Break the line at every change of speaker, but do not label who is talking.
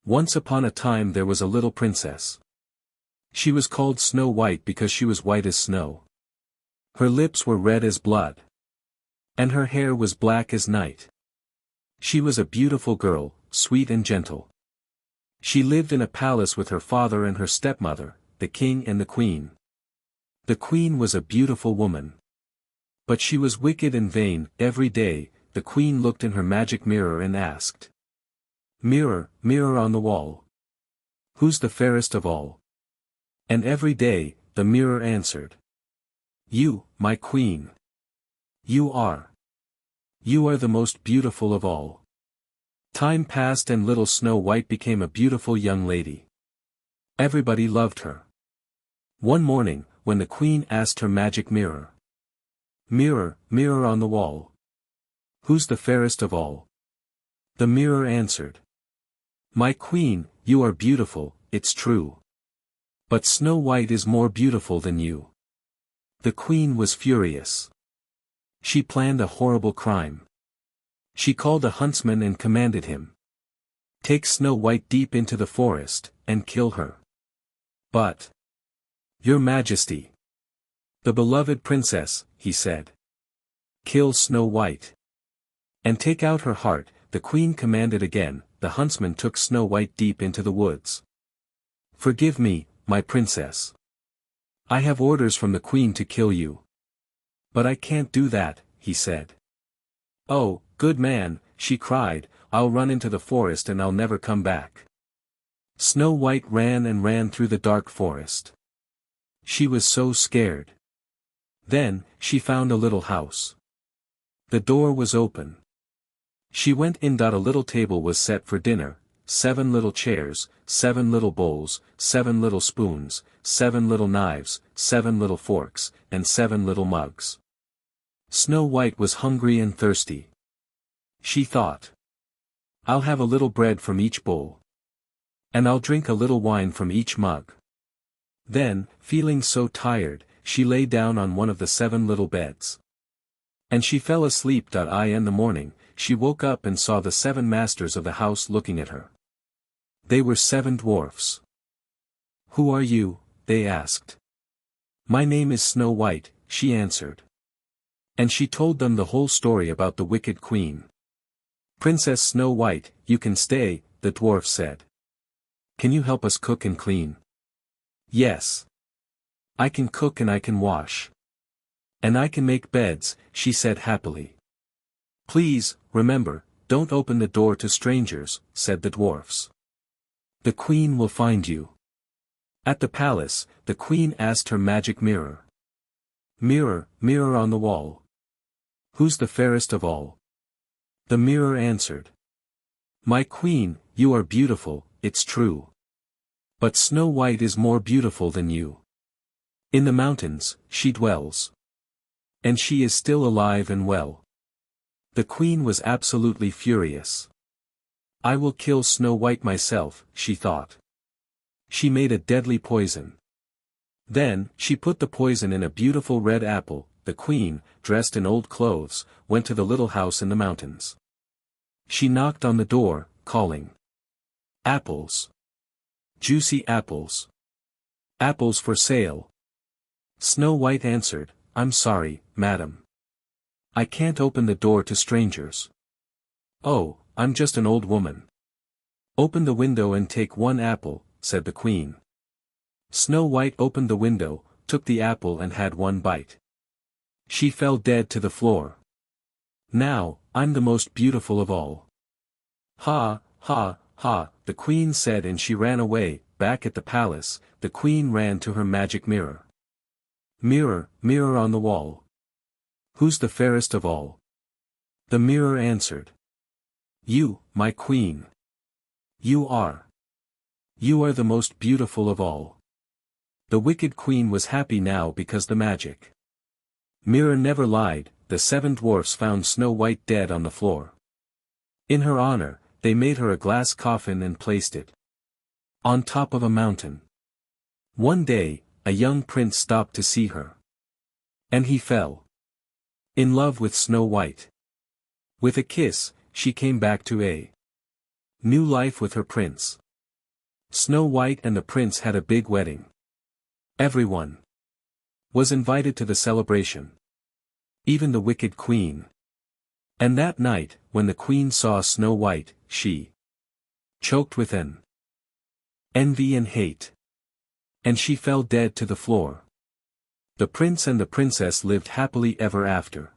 Once upon a time there was a little princess. She was called Snow White because she was white as snow. Her lips were red as blood. And her hair was black as night. She was a beautiful girl, sweet and gentle. She lived in a palace with her father and her stepmother, the king and the queen. The queen was a beautiful woman. But she was wicked and vain. Every day, the queen looked in her magic mirror and asked, "Mirror, mirror on the wall, who's the fairest of all?" And every day, the mirror answered, "You, my queen. You are. You are the most beautiful of all." Time passed and little Snow White became a beautiful young lady. Everybody loved her. One morning, when the queen asked her magic mirror, "Mirror, mirror on the wall, who's the fairest of all?" the mirror answered, "My queen, you are beautiful, it's true. But Snow White is more beautiful than you." The queen was furious. She planned a horrible crime. She called a huntsman and commanded him, "Take Snow White deep into the forest, and kill her." "But, Your Majesty, the beloved princess," he said. "Kill Snow White. And take out her heart," the queen commanded again. The huntsman took Snow White deep into the woods. "Forgive me, my princess. I have orders from the queen to kill you. But I can't do that," he said. "Oh, good man," she cried, "I'll run into the forest and I'll never come back." Snow White ran and ran through the dark forest. She was so scared. Then, she found a little house. The door was open. She went in. A little table was set for dinner, 7 little chairs, 7 little bowls, 7 little spoons, 7 little knives, 7 little forks, and 7 little mugs. Snow White was hungry and thirsty. She thought, "I'll have a little bread from each bowl. And I'll drink a little wine from each mug." Then, feeling so tired, she lay down on one of the 7 little beds. And she fell asleep. In the morning, she woke up and saw the 7 masters of the house looking at her. They were 7 dwarfs. "Who are you?" they asked. "My name is Snow White," she answered. And she told them the whole story about the wicked queen. "Princess Snow White, you can stay," the dwarf said. "Can you help us cook and clean?" "Yes. I can cook and I can wash. And I can make beds," she said happily. "Please, remember, don't open the door to strangers," said the dwarfs. "The queen will find you." At the palace, the queen asked her magic mirror, "Mirror, mirror on the wall, who's the fairest of all?" The mirror answered, "My queen, you are beautiful, it's true. But Snow White is more beautiful than you. In the mountains, she dwells. And she is still alive and well." The queen was absolutely furious. "I will kill Snow White myself," she thought. She made a deadly poison. Then, she put the poison in a beautiful red apple. The queen, dressed in old clothes, went to the little house in the mountains. She knocked on the door, calling, "Apples. Juicy apples. Apples for sale." Snow White answered, "I'm sorry, madam. I can't open the door to strangers." "Oh, I'm just an old woman." "Open the window and take 1 apple," said the queen. Snow White opened the window, took the apple and had 1 bite. She fell dead to the floor. "Now, I'm the most beautiful of all." "Ha, ha, ha," the queen said, and she ran away. Back at the palace, the queen ran to her magic mirror. "Mirror, mirror on the wall, who's the fairest of all?" The mirror answered, "You, my queen. You are. You are the most beautiful of all." The wicked queen was happy now because the magic mirror never lied. The 7 dwarfs found Snow White dead on the floor. In her honor, they made her a glass coffin and placed it on top of a mountain. One day, a young prince stopped to see her. And he fell in love with Snow White. With a kiss, she came back to a new life with her prince. Snow White and the prince had a big wedding. Everyone was invited to the celebration. Even the wicked queen. And that night, when the queen saw Snow White, she choked with envy and hate. And she fell dead to the floor. The prince and the princess lived happily ever after.